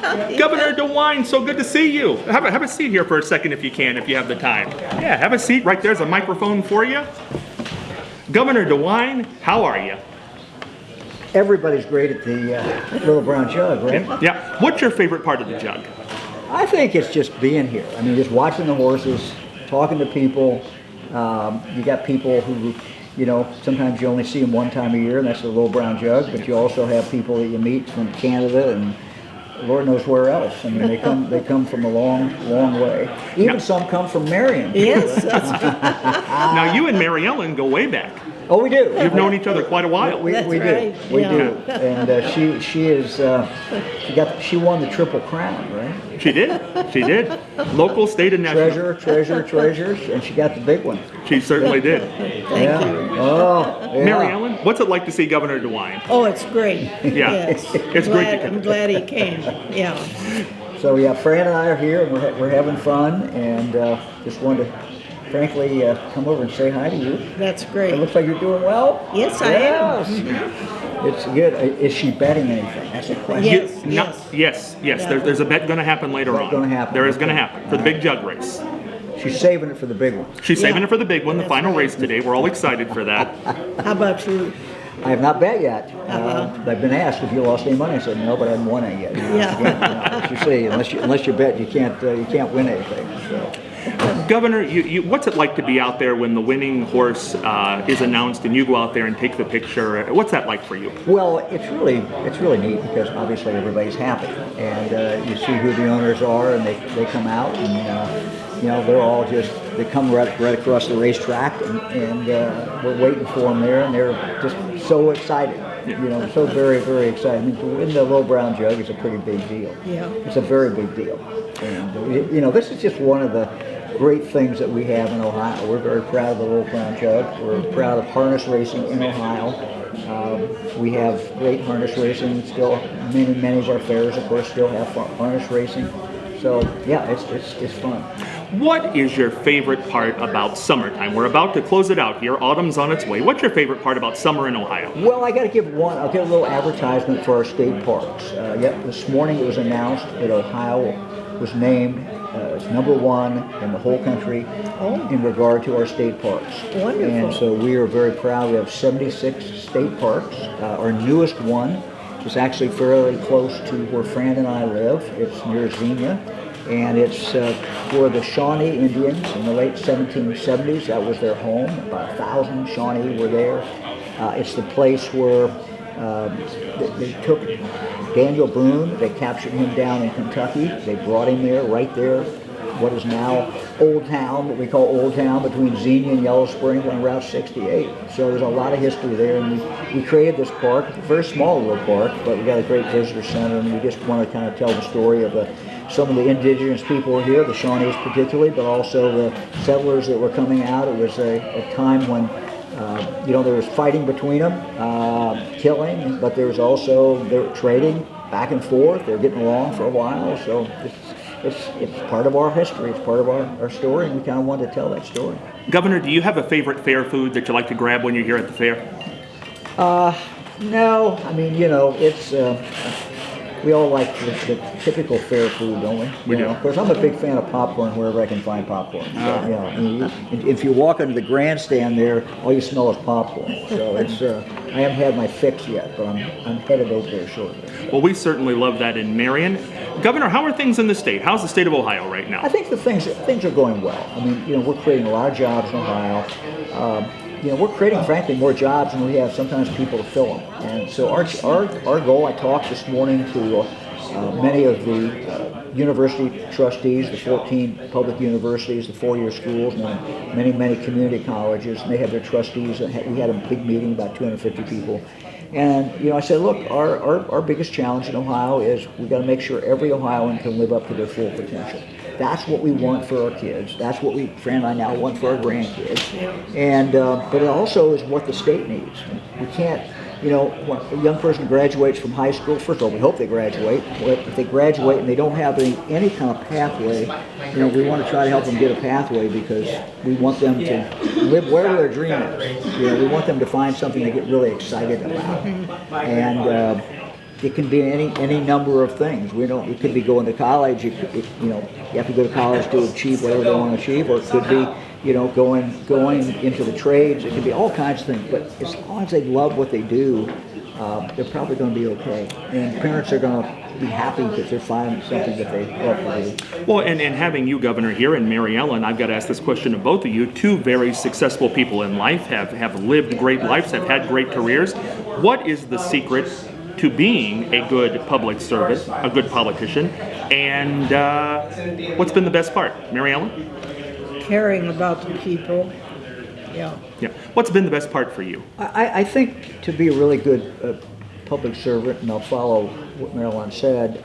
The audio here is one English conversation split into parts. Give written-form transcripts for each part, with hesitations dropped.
Governor Dewine, so good to see you. Have a seat here for a second if you can, if you have the time. Yeah, have a seat. Right there's a microphone for you. Governor Dewine, how are you? Everybody's great at the Little Brown Jug, right? Yeah. What's your favorite part of the jug? I think it's just being here. I mean, just watching the horses, talking to people. You got people who, you know, sometimes you only see them one time a year, and that's the Little Brown Jug, but you also have people that you meet from Canada and Lord knows where else. I mean, they come from a long, long way. Even some come from Marion. Yes, that's Now, you and Mary Ellen go way back. Oh, we do. You've known each other quite a while. We That's do. right. We Yeah. do. And she won the Triple Crown, right? She did. She did. Local, state, and national. Treasures, and she got the big one. She certainly did. Thank you. Oh, yeah. Mary Ellen, what's it like to see Governor Dewine? Oh, it's great. Yeah. Yes. It's great to I'm glad he came. Yeah. So yeah, Fran and I are here, and we're having fun, and just wanted to, frankly, come over and say hi to you. That's It great. looks like you're doing well. Yes, I am. It's good. Is she betting anything? That's a question. Yes. Yes. Yeah. There's a bet going to happen later Bet on. gonna happen. There is going to Okay. happen for the big jug race. She's saving it for the big one. She's saving Yeah. it for the big one, the That's final right. race today. We're all excited for that. How about you? I have not bet yet. Uh-huh. I've been asked if you lost any money. I said no, but I haven't won it yet. Yeah. As you say, unless you bet, you can't win anything. So. Governor, what's it like to be out there when the winning horse is announced and you go out there and take the picture? What's that like for you? Well, it's really neat because obviously everybody's happy, and you see who the owners are, and they come out, and you know they're all they come right across the racetrack, and we're waiting for them there, and they're just so excited. You know, so very, very excited. I mean, to win the Little Brown Jug is a pretty big deal. Yeah. It's a very big deal. And, you know, this is just one of the great things that we have in Ohio. We're very proud of the Little Brown Jug. We're proud of harness racing in Ohio. We have great harness racing still. Many of our fairs, of course, still have harness racing. So, yeah, it's fun. What is your favorite part about summertime? We're about to close it out here. Autumn's on its way. What's your favorite part about summer in Ohio? Well, I got to give one. I'll give a little advertisement for our state parks. This morning it was announced that Ohio was named as #1 in the whole country in regard to our state parks. Wonderful. And so we are very proud. We have 76 state parks. Our newest one is actually fairly close to where Fran and I live. It's near Xenia. And it's for the Shawnee Indians in the late 1770s. That was their home. About 1,000 Shawnee were there. It's the place where they took Daniel Boone. They captured him down in Kentucky. They brought him there, right there, what is now Old Town, what we call Old Town, between Xenia and Yellow Springs on Route 68. So there's a lot of history there, and we created this park. It's a very small little park, but we got a great visitor center, and we just want to kind of tell the story of some of the indigenous people were here, the Shawnees particularly, but also the settlers that were coming out. It was a time when, there was fighting between them, killing, but there was also, they were trading back and forth. They were getting along for a while, so it's part of our history. It's part of our story, and we kind of wanted to tell that story. Governor, do you have a favorite fair food that you like to grab when you're here at the fair? No, I mean, it's... we all like the typical fair food, don't we? We do. Of course, I'm a big fan of popcorn wherever I can find popcorn. So, I mean, if you walk into the grandstand there, all you smell is popcorn. So it's I haven't had my fix yet, but I'm headed over there shortly. Well, we certainly love that in Marion. Governor, how are things in the state? How's the state of Ohio right now? I think things are going well. I mean, we're creating a lot of jobs in Ohio. We're creating, frankly, more jobs than we have sometimes people to fill them. And so our goal, I talked this morning to many of the university trustees, the 14 public universities, the four-year schools, and many community colleges, and they have their trustees. We had a big meeting, about 250 people. And, I said, look, our biggest challenge in Ohio is we've got to make sure every Ohioan can live up to their full potential. That's what we want for our kids. That's what Fran and I now want for our grandkids. And but it also is what the state needs. We can't, when a young person graduates from high school, first of all, we hope they graduate. But if they graduate and they don't have any kind of pathway, we want to try to help them get a pathway because we want them to live wherever their dream is. We want them to find something they get really excited about. And it can be any number of things. It could be going to college. You have to go to college to achieve whatever they want to achieve, or it could be, going into the trades. It could be all kinds of things. But as long as they love what they do, they're probably going to be okay. And parents are going to be happy because they're finding something that they love to do. Well, and having you, Governor, here, and Mary Ellen, I've got to ask this question of both of you. Two very successful people in life, have lived great lives, have had great careers. What is the secret to being a good public servant, a good politician, and what's been the best part? Mary Ellen? Caring about the people. Yeah. Yeah. What's been the best part for you? I think to be a really good public servant, and I'll follow what Marilyn said,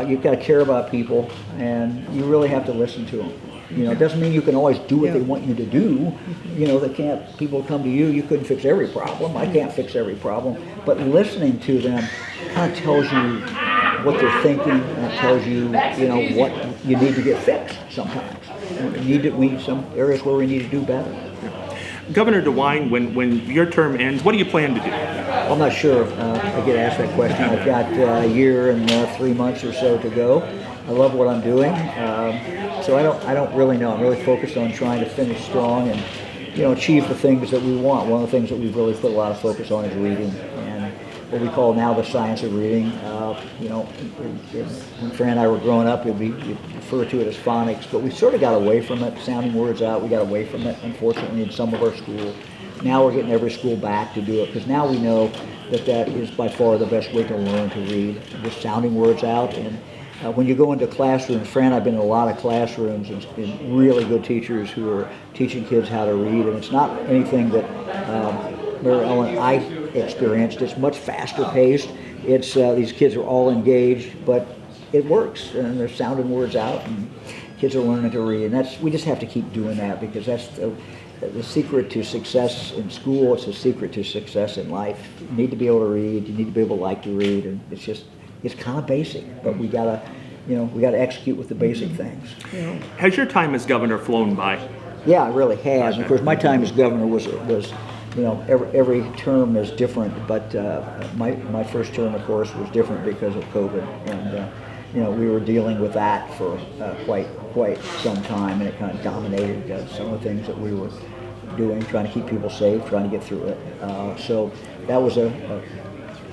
you've got to care about people, and you really have to listen to them. It doesn't mean you can always do what they want you to do. People come to you, you couldn't fix every problem. I can't fix every problem. But listening to them kind of tells you what they're thinking, and it tells you, what you need to get fixed sometimes. Some areas where we need to do better. Governor Dewine, when your term ends, what do you plan to do? I'm not sure. I get asked that question. I've got a year and 3 months or so to go. I love what I'm doing, so I don't really know. I'm really focused on trying to finish strong and achieve the things that we want. One of the things that we've really put a lot of focus on is reading, and what we call now the science of reading. When Fran and I were growing up, you'd refer to it as phonics, but we sort of got away from it. Sounding words out, we got away from it, unfortunately, in some of our schools. Now we're getting every school back to do it, because now we know that is by far the best way to learn to read, just sounding words out. And when you go into classrooms, Fran and I have been in a lot of classrooms and really good teachers who are teaching kids how to read, and it's not anything that Mary Ellen and I experienced. It's much faster paced. It's these kids are all engaged, but it works, and they're sounding words out, and kids are learning to read. And we just have to keep doing that, because that's the secret to success in school. It's the secret to success in life. You need to be able to read. You need to be able to like to read, and it's kind of basic, but we gotta execute with the basic things. Yeah. Has your time as governor flown by? Yeah, it really has. And of course, my time as governor was every term is different, but my first term, of course, was different because of COVID, and we were dealing with that for quite some time, and it kind of dominated some of the things that we were doing, trying to keep people safe, trying to get through it. So that was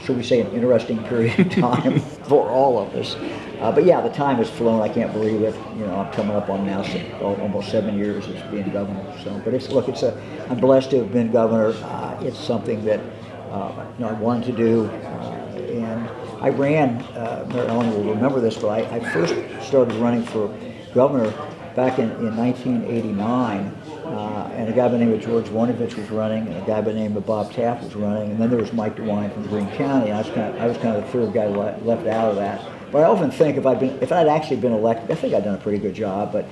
should we say, an interesting period of time for all of us. But yeah, the time has flown. I can't believe it. I'm coming up on now almost 7 years as being governor. So, but I'm blessed to have been governor. It's something that I wanted to do, and I ran. Mary Ellen will remember this, but I first started running for governor back in 1989. And a guy by the name of George Voinovich was running, and a guy by the name of Bob Taft was running, and then there was Mike Dewine from Greene County. I was kind of the third guy left out of that. But I often think if I'd actually been elected, I think I'd done a pretty good job. But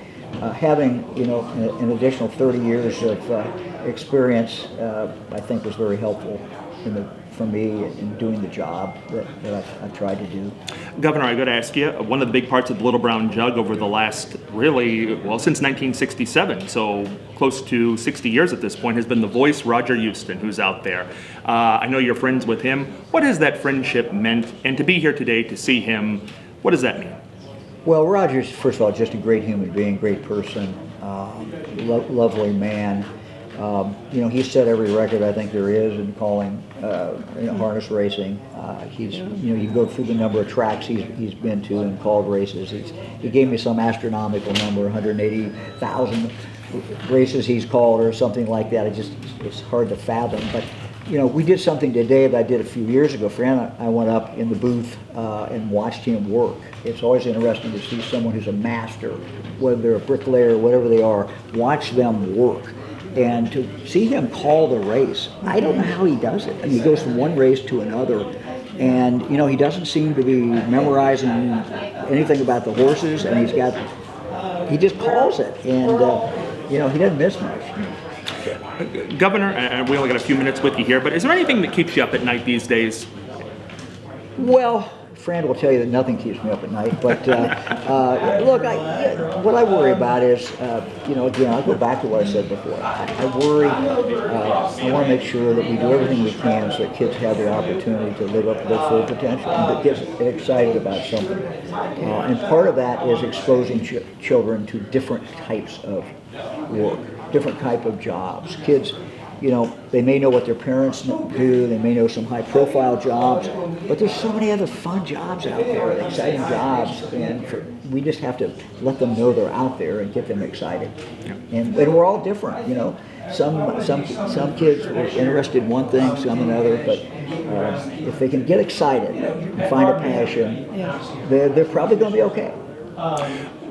having an additional 30 years of experience, I think was very helpful for me in doing the job that I've tried to do. Governor, I got to ask you, one of the big parts of the Little Brown Jug over the last, since 1967, so close to 60 years at this point, has been the voice, Roger Huston, who's out there. I know you're friends with him. What has that friendship meant? And to be here today to see him, what does that mean? Well, Roger's, first of all, just a great human being, great person, lovely man. He set every record I think there is in calling harness racing. You go through the number of tracks he's been to and called races. He gave me some astronomical number, 180,000 races he's called or something like that. It's hard to fathom. But we did something today that I did a few years ago. Fran and I went up in the booth and watched him work. It's always interesting to see someone who's a master, whether they're a bricklayer or whatever they are, watch them work. And to see him call the race, I don't know how he does it. I mean, he goes from one race to another, and he doesn't seem to be memorizing anything about the horses, and he just calls it, and he doesn't miss much. Governor, we only got a few minutes with you here, but is there anything that keeps you up at night these days? Well, Fran will tell you that nothing keeps me up at night. But look, what I worry about is, again, I'll go back to what I said before. I worry. I want to make sure that we do everything we can so that kids have the opportunity to live up to their full potential and that get excited about something. And part of that is exposing children to different types of work, different type of jobs. Kids, they may know what their parents do, they may know some high-profile jobs, but there's so many other fun jobs out there, exciting jobs, and we just have to let them know they're out there and get them excited. Yeah. And we're all different, Some kids are interested in one thing, some another, but if they can get excited and find a passion, they're probably going to be okay.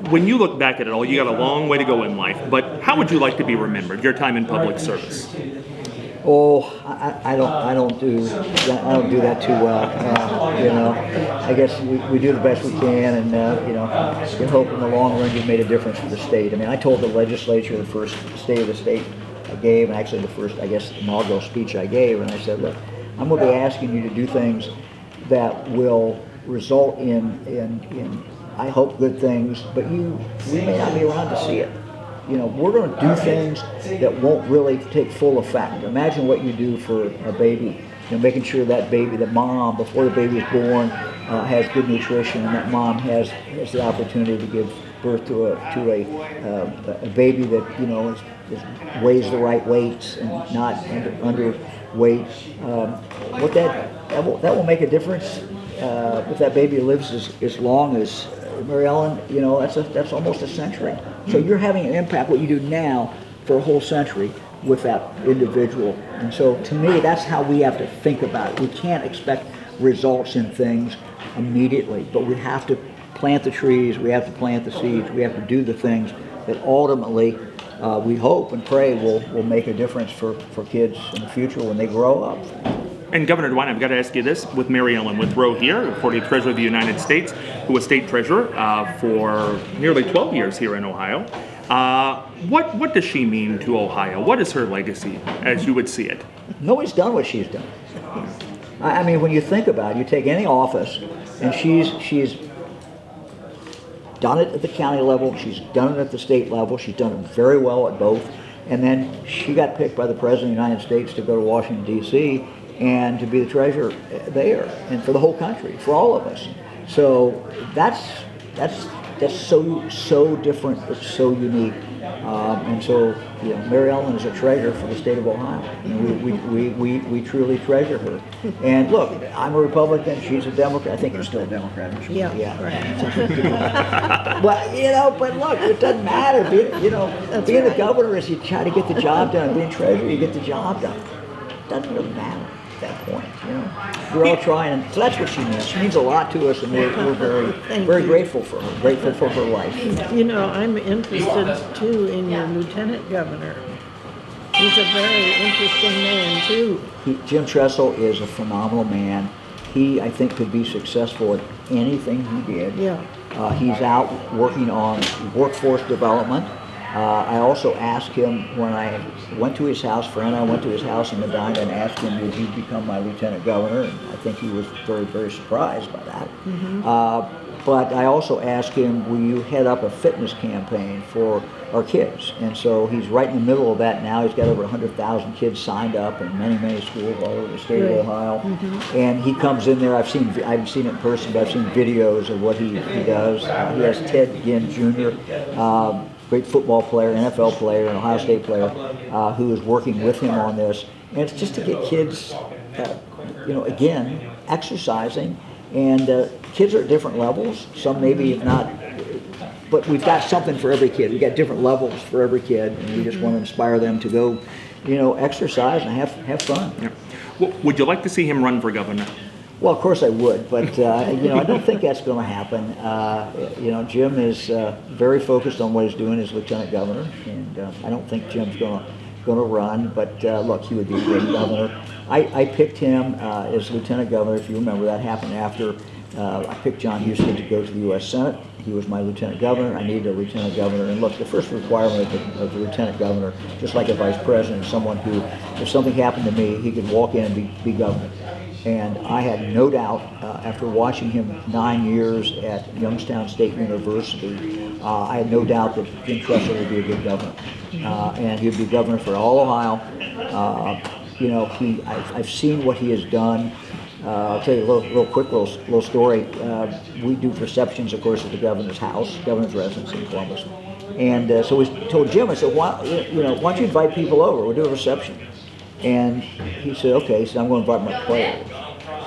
When you look back at it all, you got a long way to go in life, but how would you like to be remembered, your time in public service? Oh, I don't do that too well. I guess we do the best we can, and you hope in the long run you've made a difference for the state. I mean, I told the legislature the first State of the State I gave, and actually the first, inaugural speech I gave, and I said, look, I'm going to be asking you to do things that will result in I hope good things, but we may not be around to see it. We're going to do things that won't really take full effect. Imagine what you do for a baby, making sure that baby, the mom, before the baby is born, has good nutrition, and that mom has the opportunity to give birth to a baby that weighs the right weights and not underweight. That will make a difference if that baby lives as long as Mary Ellen. That's almost a century. So you're having an impact, what you do now, for a whole century with that individual. And so to me, that's how we have to think about it. We can't expect results in things immediately, but we have to plant the trees, we have to plant the seeds, we have to do the things that ultimately we hope and pray will make a difference for kids in the future when they grow up. And Governor Dewine, I've got to ask you this, with Mary Ellen Withrow here, 40th Treasurer of the United States, who was State Treasurer for nearly 12 years here in Ohio. What does she mean to Ohio? What is her legacy, as you would see it? Nobody's done what she's done. I mean, when you think about it, you take any office, and she's done it at the county level, she's done it at the state level, she's done it very well at both, and then she got picked by the President of the United States to go to Washington, D.C., and to be the treasurer there, and for the whole country, for all of us. So that's so different. It's so unique, and so Mary Ellen is a treasure for the state of Ohio. We truly treasure her. And look, I'm a Republican. She's a Democrat. I think you're still a Democrat. Aren't you? Yeah. Right. But look, it doesn't matter. Being a governor is you try to get the job done. Being treasurer, you get the job done. It doesn't really matter at that point. We're all trying, and so that's what she means. She means a lot to us, and we're very grateful for her. Grateful for her life. I'm interested too in your lieutenant governor. He's a very interesting man too. Jim Tressel is a phenomenal man. He, I think, could be successful at anything he did. Yeah. He's out working on workforce development. I also asked him when I went to his house, Fran and I went to his house in Medina and asked him, would he become my lieutenant governor? And I think he was very, very surprised by that. Mm-hmm. But I also asked him, will you head up a fitness campaign for our kids? And so he's right in the middle of that now. He's got over 100,000 kids signed up in many, many schools all over the state of Ohio. Mm-hmm. And he comes in there. I haven't seen it in person, but I've seen videos of what he does. He has Ted Ginn Jr., great football player, NFL player, and Ohio State player, who is working with him on this. And it's just to get kids, again, exercising. And kids are at different levels. Some maybe not, but we've got something for every kid. We've got different levels for every kid, and we just want to inspire them to go, exercise and have fun. Yeah. Well, would you like to see him run for governor? Well, of course I would, but I don't think that's going to happen. Jim is very focused on what he's doing as lieutenant governor, and I don't think Jim's going to run. But look, he would be a great governor. I picked him as lieutenant governor. If you remember, that happened after I picked John Huston to go to the U.S. Senate. He was my lieutenant governor. I needed a lieutenant governor. And look, the first requirement of the lieutenant governor, just like a vice president, is someone who, if something happened to me, he could walk in and be governor. And I had no doubt, after watching him 9 years at Youngstown State University, I had no doubt that Jim Tressel would be a good governor. And he'd be governor for all Ohio. I've seen what he has done. I'll tell you a little story. We do receptions, of course, at the governor's house, governor's residence in Columbus. And so we told Jim, I said, why don't you invite people over? We'll do a reception. And he said, okay. He said, I'm going to invite my players.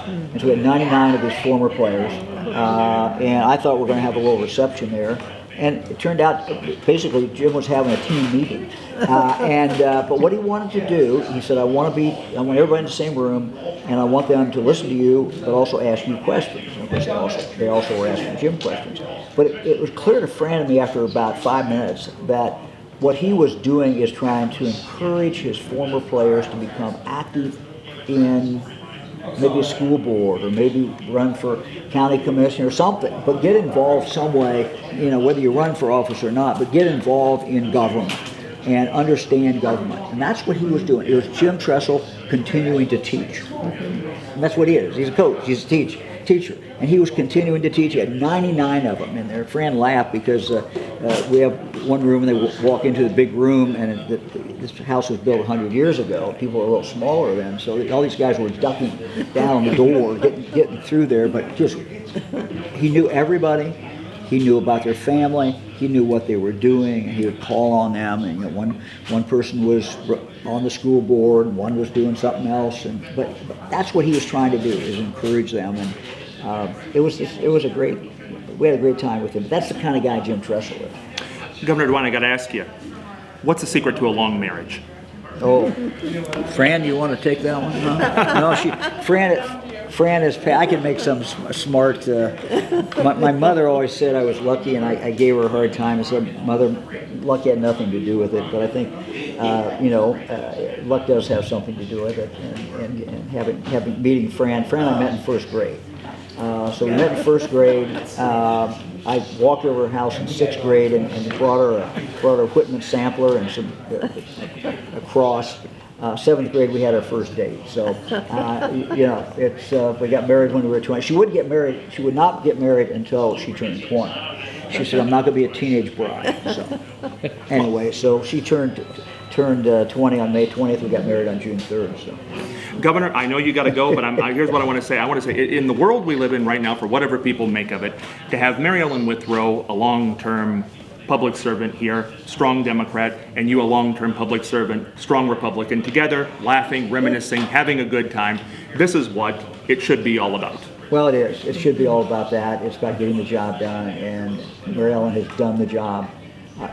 And so we had 99 of his former players. And I thought we were going to have a little reception there. And it turned out, basically, Jim was having a team meeting. But what he wanted to do, he said, I want everybody in the same room, and I want them to listen to you, but also ask you questions. And of course, they also were asking Jim questions. But it was clear to Fran and me after about 5 minutes that what he was doing is trying to encourage his former players to become active in maybe a school board or maybe run for county commissioner or something, but get involved some way, whether you run for office or not, but get involved in government and understand government. And that's what he was doing. It was Jim Tressel continuing to teach. And that's what he is. He's a coach. He's a teacher. And he was continuing to teach. He had 99 of them in there. Fran laughed because we have one room and they walk into the big room, and this house was built 100 years ago. People were a little smaller then, so all these guys were ducking down the door, getting through there. But just, he knew everybody. He knew about their family. He knew what they were doing, and he would call on them. And one person was on the school board, and one was doing something else. But that's what he was trying to do, is encourage them. And we had a great time with him. But that's the kind of guy Jim Tressel is. Governor Dewine, I got to ask you, what's the secret to a long marriage? Oh, Fran, you want to take that one? No, Fran is. I can make some smart. My mother always said I was lucky, and I gave her a hard time. I said, "Mother, luck had nothing to do with it." But I think, luck does have something to do with it. And meeting Fran and I met in first grade. So we met in first grade. I walked over her house in sixth grade and brought her a Whitman sampler and a cross. Seventh grade, we had our first date. So, we got married when we were 20. She would not get married until she turned 20. She said, I'm not going to be a teenage bride. So, anyway, so she turned 20 on May 20th. We got married on June 3rd. So. Governor, I know you got to go, but here's what I want to say. I want to say, in the world we live in right now, for whatever people make of it, to have Mary Ellen Withrow, a long-term public servant here, strong Democrat, and you a long-term public servant, strong Republican, together, laughing, reminiscing, having a good time, this is what it should be all about. Well, it is. It should be all about that. It's about getting the job done, and Mary Ellen has done the job.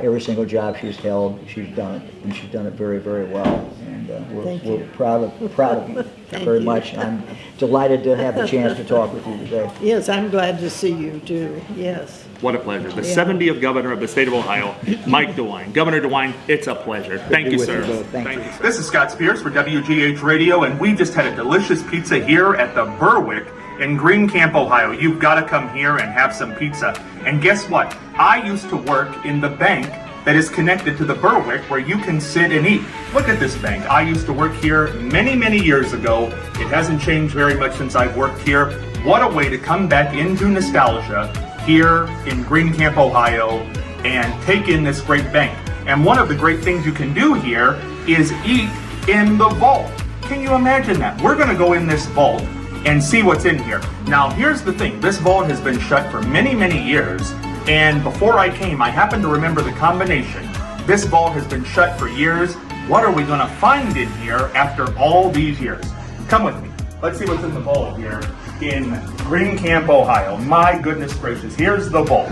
Every single job she's held, she's done it, and she's done it very, very well. And we're proud of you very much. I'm delighted to have the chance to talk with you today. Yes, I'm glad to see you too. Yes. What a pleasure. The 70th governor of the state of Ohio, Mike Dewine. Governor Dewine, it's a pleasure. Thank you, sir. Thank you. This is Scott Spears for WGH Radio, and we just had a delicious pizza here at the Berwick in Green Camp, Ohio. You've got to come here and have some pizza. And guess what? I used to work in the bank that is connected to the Berwick, where you can sit and eat. Look at this bank. I used to work here many, many years ago. It hasn't changed very much since I've worked here. What a way to come back into nostalgia here in Green Camp, Ohio, and take in this great bank. And one of the great things you can do here is eat in the vault. Can you imagine that? We're going to go in this vault and see what's in here. Now, here's the thing. This vault has been shut for many, many years. And before I came, I happened to remember the combination. This vault has been shut for years. What are we going to find in here after all these years? Come with me. Let's see what's in the vault here in Green Camp, Ohio. My goodness gracious. Here's the vault.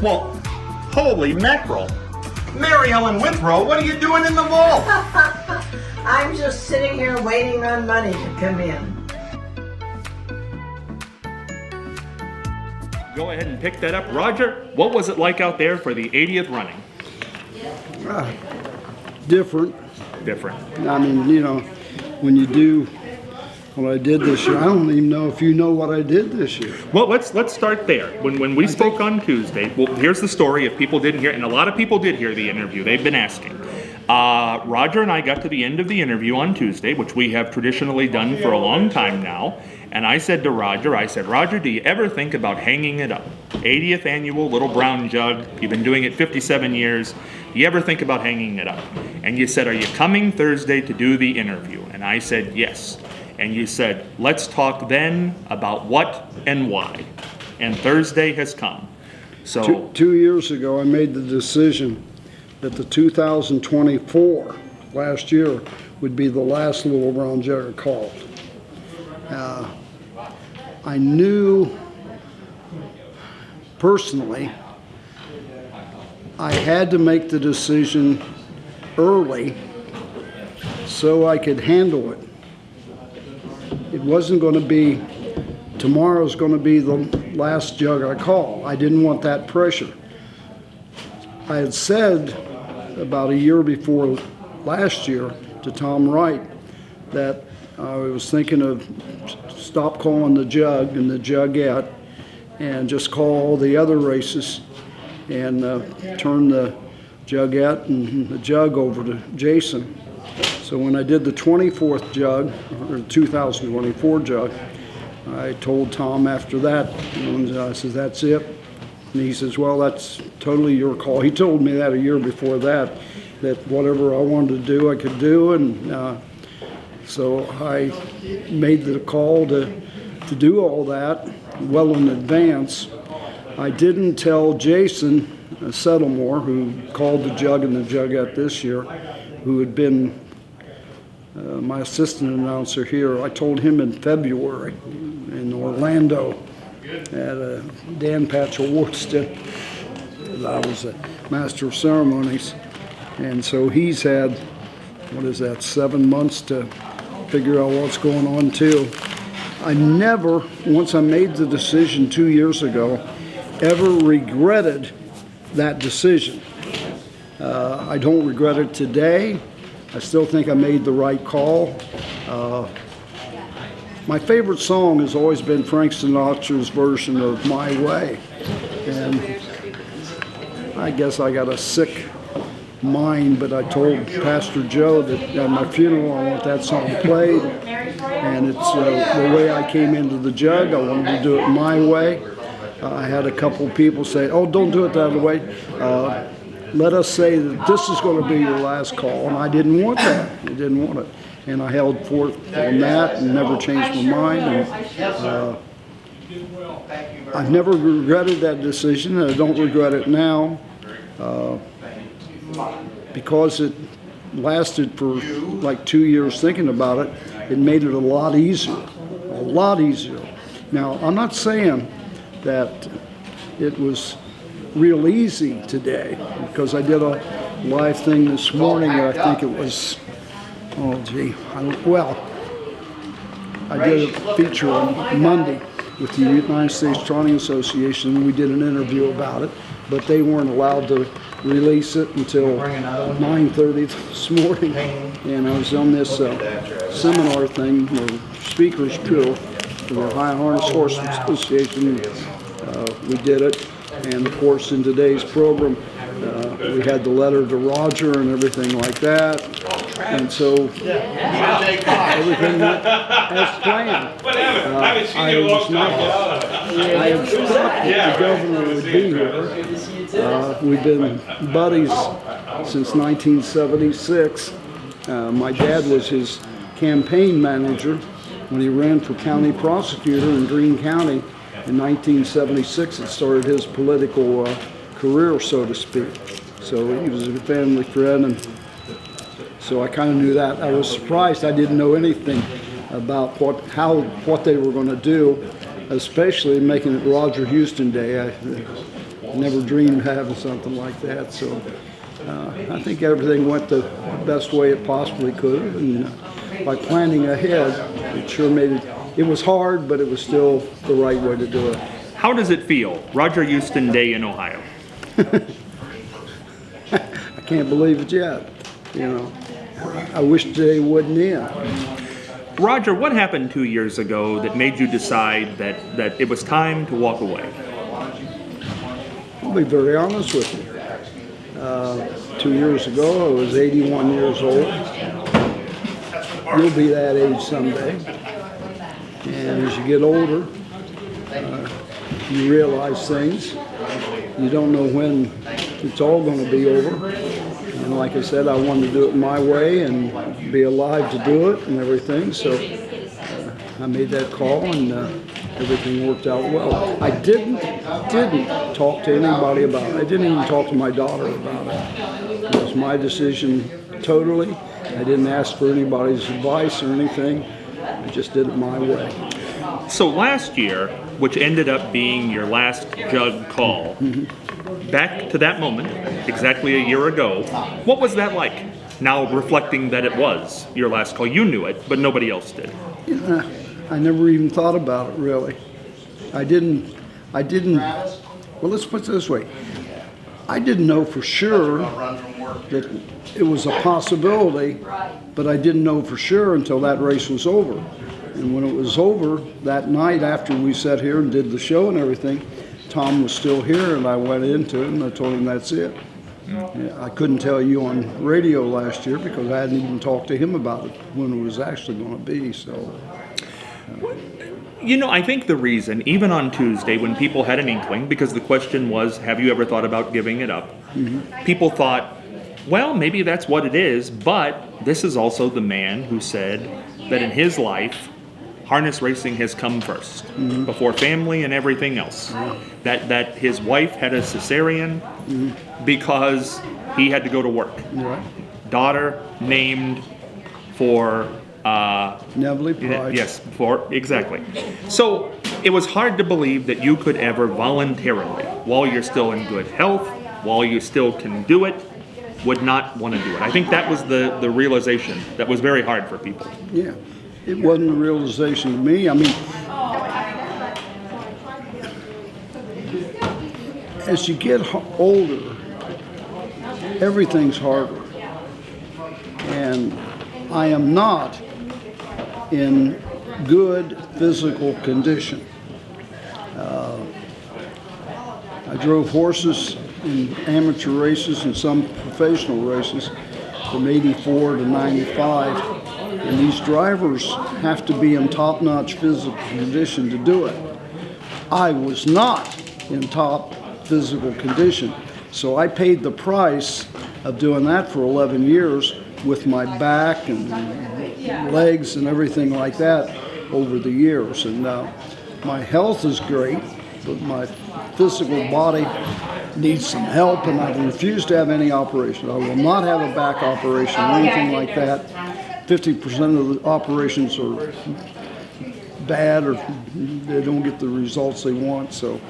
Well, holy mackerel. Mary Ellen Withrow, what are you doing in the vault? I'm just sitting here waiting on money to come in. Go ahead and pick that up. Roger, what was it like out there for the 80th running? Different. Different. I mean, when you do what I did this year, I don't even know if you know what I did this year. Well, let's start there. When we spoke on Tuesday, well, here's the story. If people didn't hear, and a lot of people did hear the interview, they've been asking. Roger and I got to the end of the interview on Tuesday, which we have traditionally done for a long time now, and I said to Roger, Roger, do you ever think about hanging it up? 80th annual Little Brown Jug, you've been doing it 57 years, do you ever think about hanging it up? And you said, are you coming Thursday to do the interview? And I said, yes. And you said, let's talk then about what and why. And Thursday has come. So 2 years ago, I made the decision that the 2024, last year, would be the last Little Brown Jugger called. I knew personally I had to make the decision early so I could handle it. It wasn't going to be, tomorrow's going to be the last jug I call. I didn't want that pressure. I had said about a year before last year to Tom Wright that I was thinking of stop calling the jug and the jugette and just call all the other races and turn the jugette and the jug over to Jason. So when I did the 24th jug, or 2024 jug, I told Tom after that, and I said, that's it. And he says, well, that's totally your call. He told me that a year before that whatever I wanted to do, I could do. And so I made the call to do all that well in advance. I didn't tell Jason Settlemore, who called the jug and the jugette this year, who had been my assistant announcer here. I told him in February in Orlando at Dan Patch Awardston that I was a master of ceremonies. And so he's had, 7 months to figure out what's going on too. I never, once I made the decision 2 years ago, ever regretted that decision. I don't regret it today. I still think I made the right call. My favorite song has always been Frank Sinatra's version of My Way. And I guess I got a sick mind, but I told Pastor Joe that at my funeral I want that song played. And it's the way I came into the jug. I wanted to do it my way. I had a couple people say, oh, don't do it that way. Let us say that this is going to be your last call, and I didn't want that. I didn't want it. And I held forth on that and never changed my mind. And I've never regretted that decision, and I don't regret it now. Because it lasted for like 2 years thinking about it, it made it a lot easier. Now, I'm not saying that it was real easy today, because I did a live thing this morning, and I think it was, I did a feature on Monday with the United States Trotting Association, and we did an interview about it, but they weren't allowed to release it until 9:30 this morning, and I was on this seminar thing, or speakers tour for the Ohio Harness Horse Association. We did it, and of course in today's program we had the letter to Roger and everything like that, and so everything went as planned. I had thought that the governor would be here. We've been buddies since 1976. My dad was his campaign manager when he ran for county prosecutor in Greene County in 1976. It started his political career, so to speak. So he was a family friend, and so I kind of knew that. I was surprised. I didn't know anything about what they were going to do, especially making it Roger Huston Day. I never dreamed of having something like that. So I think everything went the best way it possibly could, and by planning ahead, it sure made it. It was hard, but it was still the right way to do it. how does it feel, Roger Huston Day in Ohio? I can't believe it yet. I wish today wouldn't end. Roger, what happened 2 years ago that made you decide that it was time to walk away? I'll be very honest with you. 2 years ago, I was 81 years old. You'll be that age someday. And as you get older, you realize things. You don't know when it's all going to be over. And like I said, I wanted to do it my way and be alive to do it and everything. So I made that call, and everything worked out well. I didn't talk to anybody about it. I didn't even talk to my daughter about it. It was my decision totally. I didn't ask for anybody's advice or anything. I just did it my way. So last year, which ended up being your last jug call, back to that moment, exactly a year ago, what was that like? Now reflecting that it was your last call, you knew it, but nobody else did. I never even thought about it, really. I didn't, well, let's put it this way. I didn't know for sure that it was a possibility, but I didn't know for sure until that race was over. And when it was over, that night after we sat here and did the show and everything, Tom was still here, and I went into it and I told him that's it. Yeah, I couldn't tell you on radio last year because I hadn't even talked to him about it when it was actually going to be, so. You know, I think the reason, even on Tuesday, when people had an inkling, because the question was, have you ever thought about giving it up? People thought, well, maybe that's what it is, but this is also the man who said that in his life, harness racing has come first, before family and everything else. That his wife had a cesarean because he had to go to work. Daughter named for Neville Price. Yes, exactly. So it was hard to believe that you could ever voluntarily, while you're still in good health, while you still can do it, would not want to do it. I think that was the realization that was very hard for people. Yeah, it wasn't a realization to me. I mean, as you get older, everything's harder. And I am not in good physical condition. I drove horses in amateur races and some professional races from 84 to 95, and these drivers have to be in top-notch physical condition to do it. I was not in top physical condition, so I paid the price of doing that for 11 years with my back and legs and everything like that over the years. And my health is great, but my physical body needs some help, and I refuse to have any operation. I will not have a back operation or anything like that. 50% of the operations are bad, or they don't get the results they want. So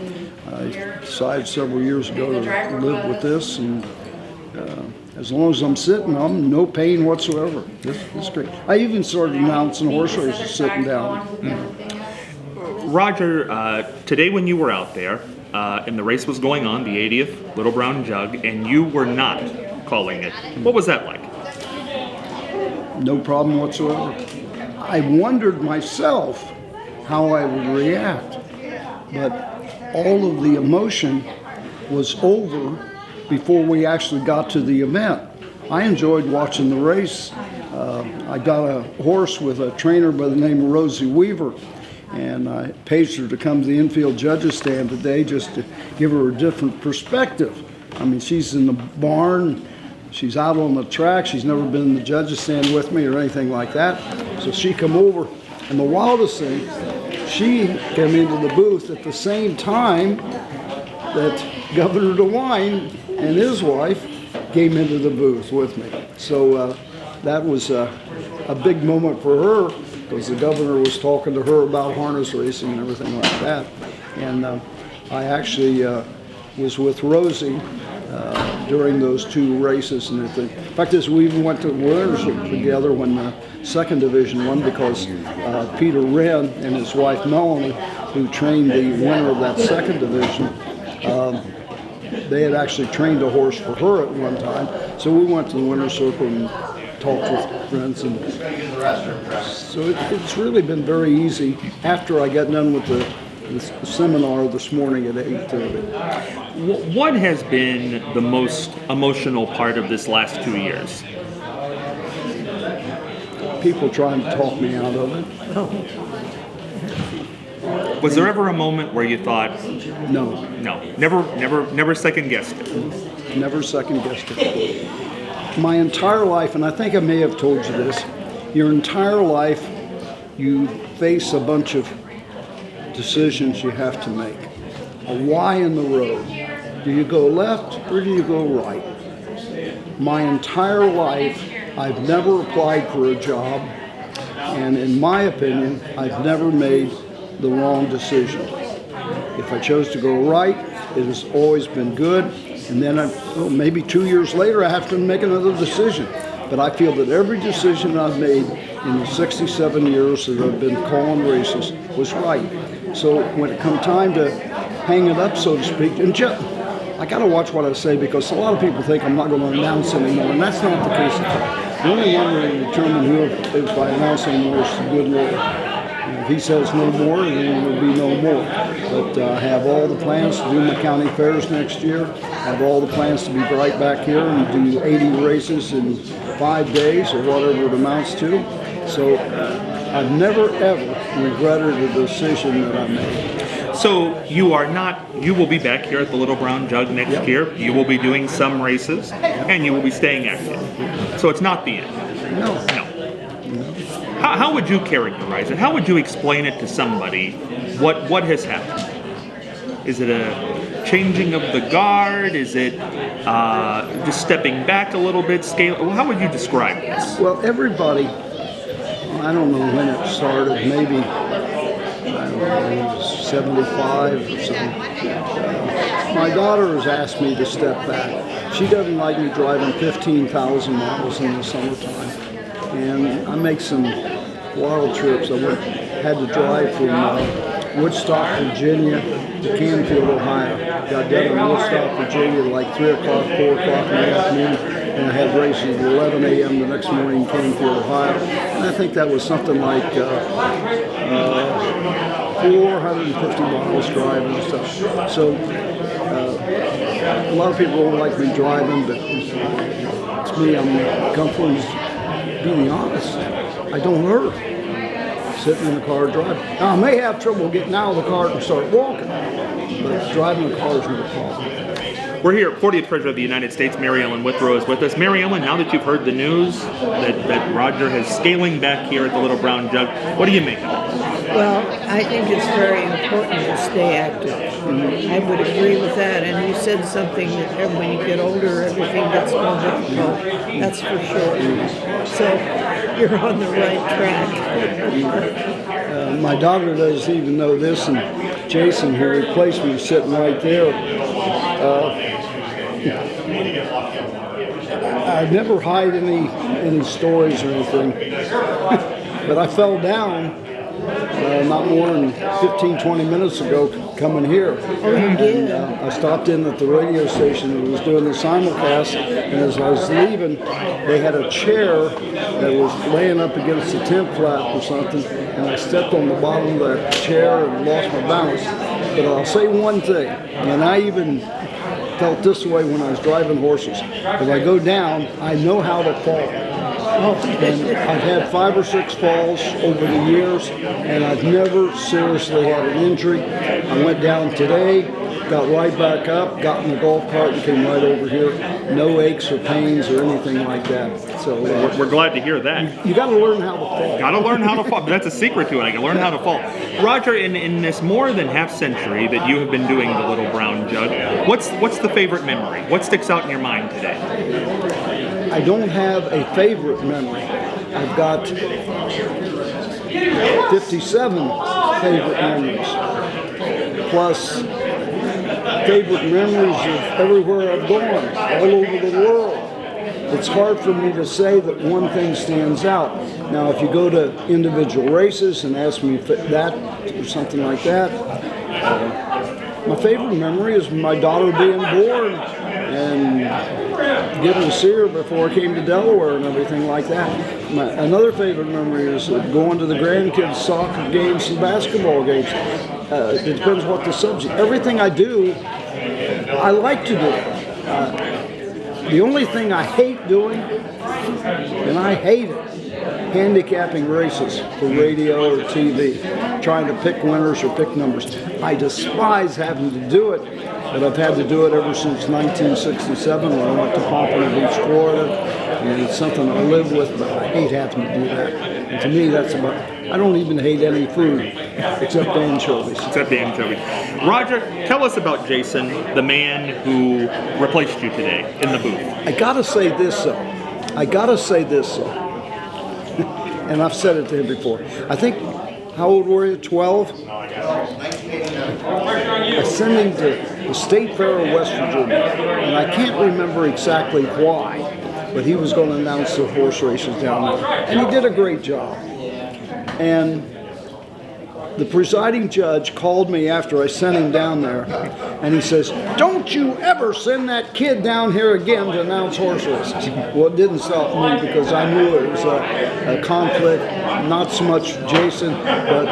I decided several years ago to live with this, and as long as I'm sitting, I'm no pain whatsoever. It's great. I even started announcing horse races sitting down. Roger, today when you were out there, and the race was going on, the 80th Little Brown Jug, and you were not calling it, what was that like? No problem whatsoever. I wondered myself how I would react, but all of the emotion was over before we actually got to the event. I enjoyed watching the race. I got a horse with a trainer by the name of Rosie Weaver, and I paged her to come to the infield judges stand today just to give her a different perspective. I mean, she's in the barn, she's out on the track, she's never been in the judges stand with me or anything like that. So she come over, and the wildest thing, she came into the booth at the same time that Governor Dewine and his wife came into the booth with me. So that was a big moment for her, because the governor was talking to her about harness racing and everything like that. And I actually was with Rosie during those two races and everything. In fact, we even went to winners together when the second division won, because Peter Wren and his wife Melanie, who trained the winner of that second division, they had actually trained a horse for her at one time. So we went to the winner's circle and talked with friends. And so it's really been very easy. After I got done with the this seminar this morning at 8:30. What has been the most emotional part of this last 2 years? People trying to talk me out of it. Was there ever a moment where you thought, No, no, never second guessed it? never second guessed it. My entire life, and I think I may have told you this, your entire life you face a bunch of decisions you have to make. A Y in the road. Do you go left or do you go right? My entire life, I've never applied for a job, and in my opinion, I've never made the wrong decision. If I chose to go right, it has always been good, and then maybe 2 years later, I have to make another decision. But I feel that every decision I've made in the 67 years that I've been calling races was right. So when it come time to hang it up, so to speak, and I got to watch what I say because a lot of people think I'm not going to announce anymore, and that's not the case at all. The only one that will determine who if I announce anymore is the good Lord. If He says no more, then there will be no more. But I have all the plans to do my county fairs next year. I have all the plans to be right back here and do 80 races in 5 days or whatever it amounts to. So I've never, ever regretted a decision that I made. So you will be back here at the Little Brown Jug next year. You will be doing some races, and you will be staying active. So it's not the end. No. No. How would you characterize it? How would you explain it to somebody? What has happened? Is it a changing of the guard? Is it just stepping back a little bit? How would you describe this? Well, everybody, I don't know when it started, maybe, I don't know, it was 75 or something. My daughter has asked me to step back. She doesn't like me driving 15,000 miles in the summertime. And I make some wild trips. I had to drive from Woodstock, Virginia to Canfield, Ohio. Got done in Woodstock, Virginia at like 3 o'clock, 4 o'clock in the afternoon. And I had races at 11 a.m. the next morning in Canfield, Ohio. And I think that was something like 450 miles driving and stuff. So a lot of people don't like me driving, but it's me. I'm comfortable. Being honest, I don't hurt sitting in the car driving. Now, I may have trouble getting out of the car and start walking, but driving the car is no problem. We're here. 40th President of the United States, Mary Ellen Withrow, is with us. Mary Ellen, now that you've heard the news that Roger is scaling back here at the Little Brown Jug, what do you make of it? Well, I think it's very important to stay active. I would agree with that. And you said something that when you get older, everything gets more difficult. That's for sure. So you're on the right track. My daughter doesn't even know this, and Jason, who replaced me, is sitting right there. I never hide any stories or anything, but I fell down not more than 15, 20 minutes ago coming here. Oh, you did? And, I stopped in at the radio station that was doing the simulcast, and as I was leaving, they had a chair that was laying up against the tent flap or something, and I stepped on the bottom of that chair and lost my balance. But I'll say one thing, and I even felt this way when I was driving horses. If I go down, I know how to fall. And I've had 5 or 6 falls over the years, and I've never seriously had an injury. I went down today, got right back up, got in the golf cart and came right over here. No aches or pains or anything like that. So we're glad to hear that. You got to learn how to fall. Got to learn how to fall. That's a secret to it. I can learn how to fall. Roger, in this more than half century that you have been doing the Little Brown Jug, what's the favorite memory? What sticks out in your mind today? I don't have a favorite memory. I've got 57 favorite memories, plus favorite memories of everywhere I've gone, all over the world. It's hard for me to say that one thing stands out. Now, if you go to individual races and ask me if that or something like that, my favorite memory is my daughter being born and getting to see her before I came to Delaware and everything like that. Another favorite memory is going to the grandkids' soccer games and basketball games. It depends what the subject. Everything I do, I like to do. The only thing I hate doing, and I hate it, handicapping races for radio or TV, trying to pick winners or pick numbers. I despise having to do it, but I've had to do it ever since 1967 when I went to Pompano Beach, Florida, and it's something I live with, but I hate having to do that. And to me, that's about, I don't even hate any food except anchovies. Except the anchovy. Roger, tell us about Jason, the man who replaced you today in the booth. I gotta say this though. And I've said it to him before. I think, how old were you? 12? I sent him to the State Fair of West Virginia, and I can't remember exactly why, but he was going to announce the horse races down there. And he did a great job. And the presiding judge called me after I sent him down there, and he says, "Don't you ever send that kid down here again to announce horse races." Well, it didn't stop me because I knew it was a conflict, not so much Jason, but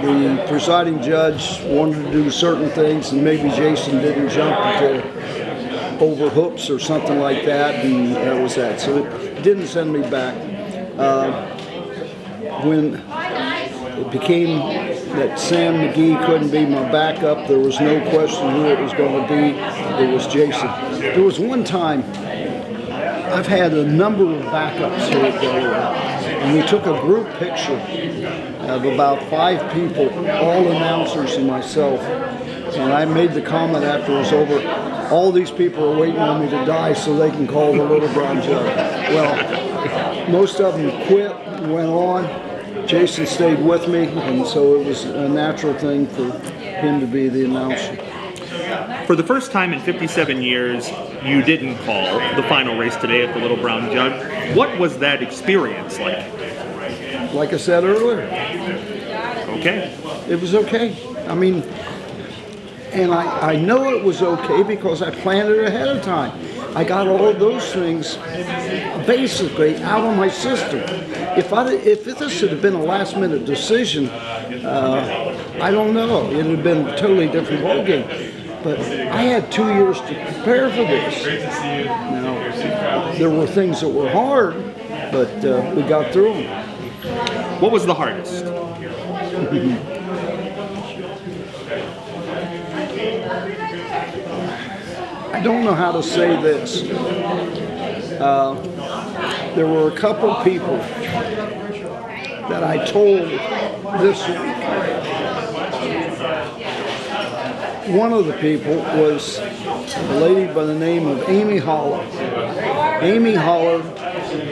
the presiding judge wanted to do certain things, and maybe Jason didn't jump into over hoops or something like that, and that was that. So it didn't send me back. When it became that Sam McGee couldn't be my backup, there was no question who it was going to be. It was Jason. There was one time, I've had a number of backups here at Delaware, and we took a group picture of about 5 people, all announcers and myself, and I made the comment after it was over, all these people are waiting on me to die so they can call the Little Brown Jug. Well, most of them quit and went on. Jason stayed with me, and so it was a natural thing for him to be the announcer. For the first time in 57 years, you didn't call the final race today at the Little Brown Jug. What was that experience like? Like I said earlier, Okay. it was okay. I mean, and I know it was okay because I planned it ahead of time. I got all of those things basically out of my system. If this had been a last-minute decision, I don't know. It would have been a totally different ballgame. But I had 2 years to prepare for this. Now, there were things that were hard, but we got through them. What was the hardest? I don't know how to say this. There were a couple people that I told this week. One of the people was a lady by the name of Amy Holler. Amy Holler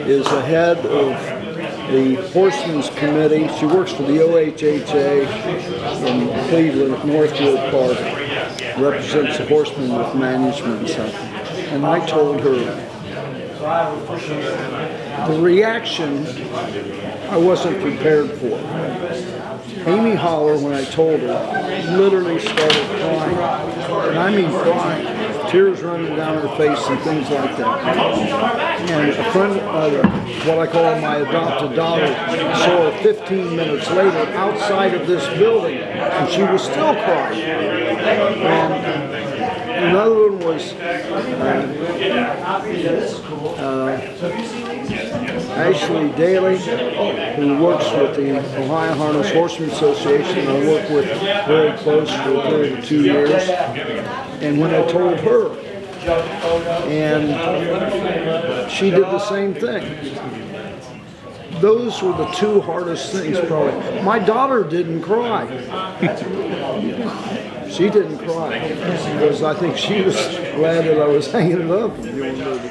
is the head of the Horsemen's Committee. She works for the OHHA in Cleveland, Northwood Park. Represents the horsemen with management and something. And I told her the reaction I wasn't prepared for. Amy Holler, when I told her, literally started crying. And I mean crying. Tears running down her face and things like that. And a friend, what I call my adopted daughter, saw her 15 minutes later outside of this building, and she was still crying. And another one was Ashley Daly, who works with the Ohio Harness Horseman Association. I worked with very close for a period of 2 years. And when I told her, and she did the same thing. Those were the 2 hardest things probably. My daughter didn't cry. She didn't cry because I think she was glad that I was hanging it up.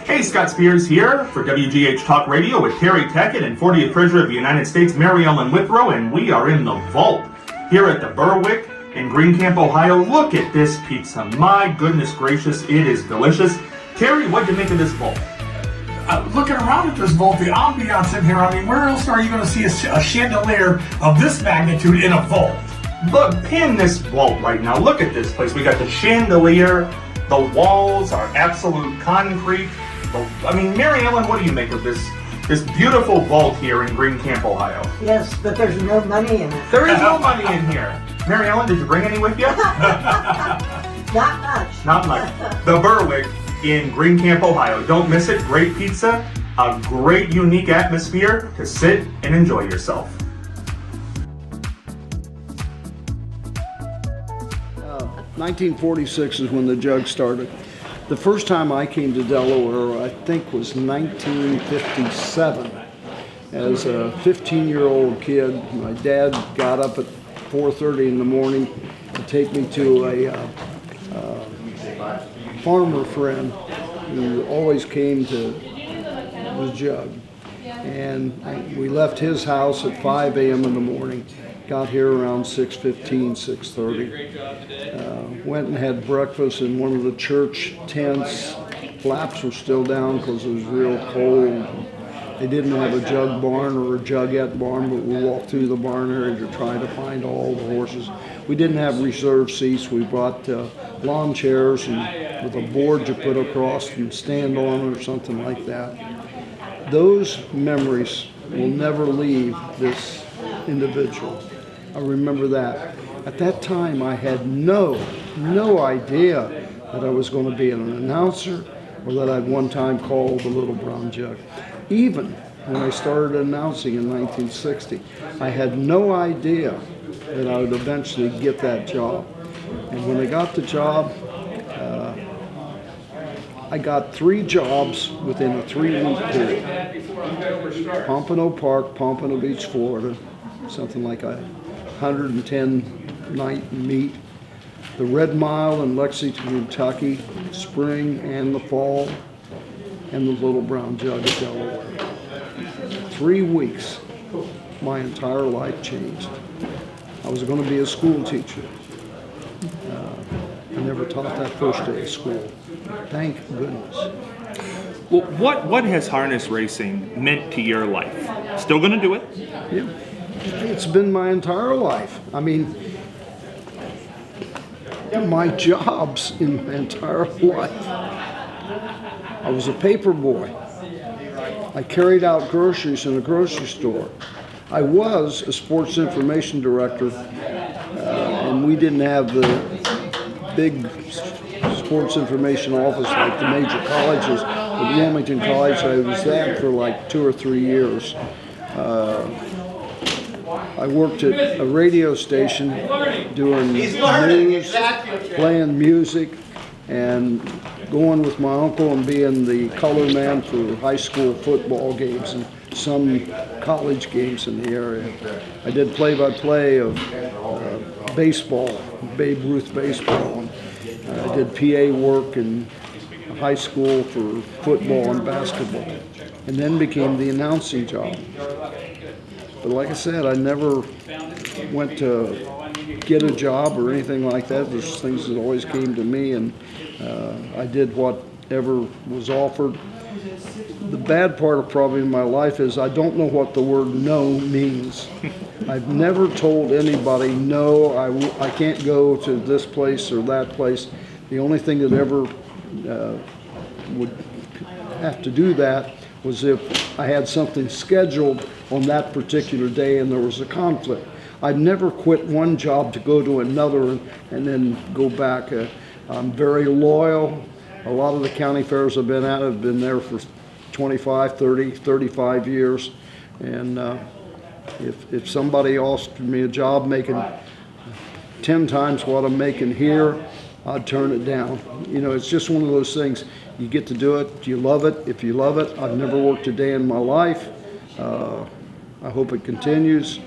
Hey, Scott Spears here for WGH Talk Radio with Terry Tackett and 40th Treasurer of the United States, Mary Ellen Withrow, and we are in the vault here at the Berwick in Greencamp, Ohio. Look at this pizza. My goodness gracious, it is delicious. Terry, what'd you make of this vault? Looking around at this vault, the ambiance in here, I mean, where else are you going to see a chandelier of this magnitude in a vault? Look, pin this vault right now. Look at this place. We got the chandelier. The walls are absolute concrete. I mean, Mary Ellen, what do you make of this beautiful vault here in Greencamp, Ohio? Yes, but there's no money in it. There is no money in here. Mary Ellen, did you bring any with you? Not much. Not much. The Berwick in Greencamp, Ohio. Don't miss it. Great pizza, a great unique atmosphere to sit and enjoy yourself. 1946 is when the jug started. The first time I came to Delaware, I think, was 1957. As a 15-year-old kid, my dad got up at 4:30 in the morning to take me to a farmer friend who always came to the jug. And we left his house at 5 a.m. in the morning, got here around 6:15, 6:30. Went and had breakfast in one of the church tents. Flaps were still down because it was real cold. They didn't have a jug barn or a jugette barn, but we walked through the barn area to try to find all the horses. We didn't have reserved seats. We brought lawn chairs and with a board to put across and stand on or something like that. Those memories will never leave this individual. I remember that. At that time, I had no idea that I was going to be an announcer or that I'd one time called the Little Brown Jug. Even when I started announcing in 1960, I had no idea that I would eventually get that job. And when I got the job, I got 3 jobs within a 3-week period. Pompano Park, Pompano Beach, Florida, something like a 110-night meet. The Red Mile in Lexington, Kentucky, spring and the fall, and the Little Brown Jug of Delaware. 3 weeks, my entire life changed. I was going to be a school teacher. I never taught that first day of school. Thank goodness. Well, what has harness racing meant to your life? Still going to do it? Yeah, it's been my entire life. I mean, my jobs in my entire life. I was a paper boy. I carried out groceries in a grocery store. I was a sports information director, and we didn't have the big sports information office like the major colleges. At Wilmington College, I was that for like 2 or 3 years. I worked at a radio station doing news, playing music, and going with my uncle and being the color man for high school football games and some college games in the area. I did play-by-play of baseball, Babe Ruth baseball. And I did PA work in high school for football and basketball, and then became the announcing job. But like I said, I never went to get a job or anything like that. There's things that always came to me, and I did whatever was offered. The bad part of probably in my life is I don't know what the word no means. I've never told anybody, no, I can't go to this place or that place. The only thing that ever would have to do that was if I had something scheduled on that particular day and there was a conflict. I've never quit one job to go to another and then go back. I'm very loyal. A lot of the county fairs I've been at have been there for 25, 30, 35 years. And if somebody offered me a job making 10 times what I'm making here, I'd turn it down. You know, it's just one of those things. You get to do it. Do you love it? If you love it, I've never worked a day in my life. I hope it continues.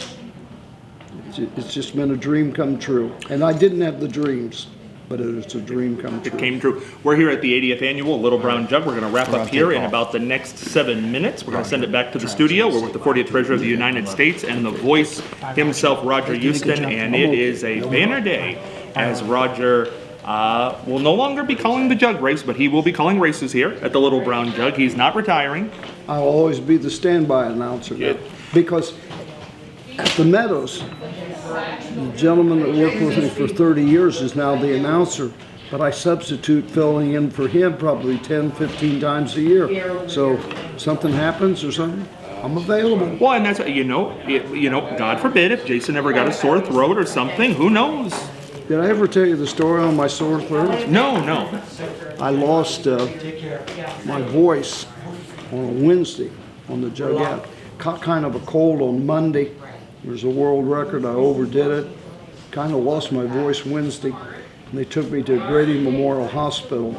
It's just been a dream come true. And I didn't have the dreams, but it's a dream come true. It came true. We're here at the 80th Annual Little Brown Jug. We're going to wrap up here in about the next 7 minutes. We're going to send it back to the studio. We're with the 40th Treasurer of the United States and the voice himself, Roger Huston. And it is a banner day as Roger will no longer be calling the jug race, but he will be calling races here at the Little Brown Jug. He's not retiring. I'll always be the standby announcer now, because at the Meadows, the gentleman that worked with me for 30 years is now the announcer, but I substitute filling in for him probably 10, 15 times a year. So something happens or something, I'm available. Well, and that's God forbid if Jason ever got a sore throat or something. Who knows? Did I ever tell you the story on my sore throat? No. I lost my voice on a Wednesday on the Jugette. Caught kind of a cold on Monday. It was a world record. I overdid it. Kind of lost my voice Wednesday. And they took me to Grady Memorial Hospital.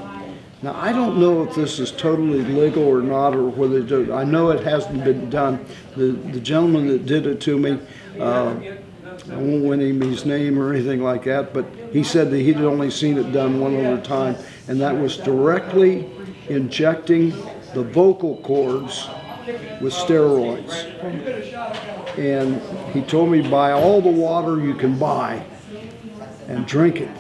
Now, I don't know if this is totally legal or not, or whether they do. I know it hasn't been done. The gentleman that did it to me, I won't win him his name or anything like that, but he said that he'd only seen it done one other time, and that was directly injecting the vocal cords with steroids. And he told me, buy all the water you can buy and drink it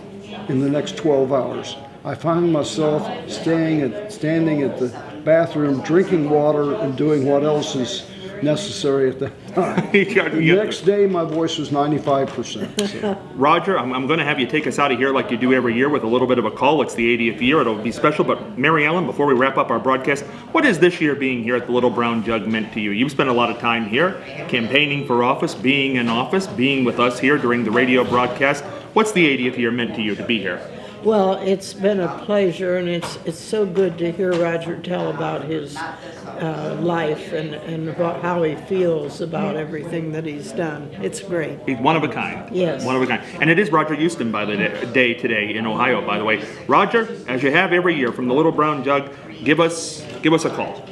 in the next 12 hours. I found myself standing at the bathroom, drinking water and doing what else is necessary at that time. The next day, my voice was 95%. So. Roger, I'm going to have you take us out of here like you do every year with a little bit of a call. It's the 80th year. It'll be special. But Mary Ellen, before we wrap up our broadcast, what is this year being here at the Little Brown Jug meant to you? You've spent a lot of time here, campaigning for office, being in office, being with us here during the radio broadcast. What's the 80th year meant to you to be here? Well, it's been a pleasure, and it's so good to hear Roger tell about his life and about how he feels about everything that he's done. It's great. He's one of a kind. Yes. One of a kind. And it is Roger Huston by the day today in Ohio, by the way. Roger, as you have every year from the Little Brown Jug, give us a call.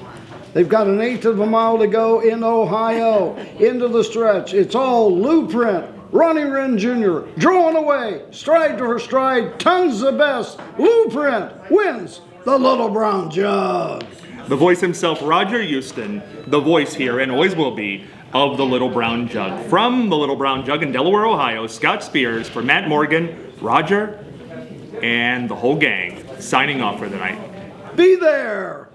They've got an eighth of a mile to go in Ohio, into the stretch. It's all Lou Print. Ronnie Wren Jr. drawing away, stride to her stride, tons the best. Lou Print wins the Little Brown Jug. The voice himself, Roger Huston, the voice here and always will be of the Little Brown Jug. From the Little Brown Jug in Delaware, Ohio, Scott Spears, for Matt Morgan, Roger, and the whole gang, signing off for the night. Be there.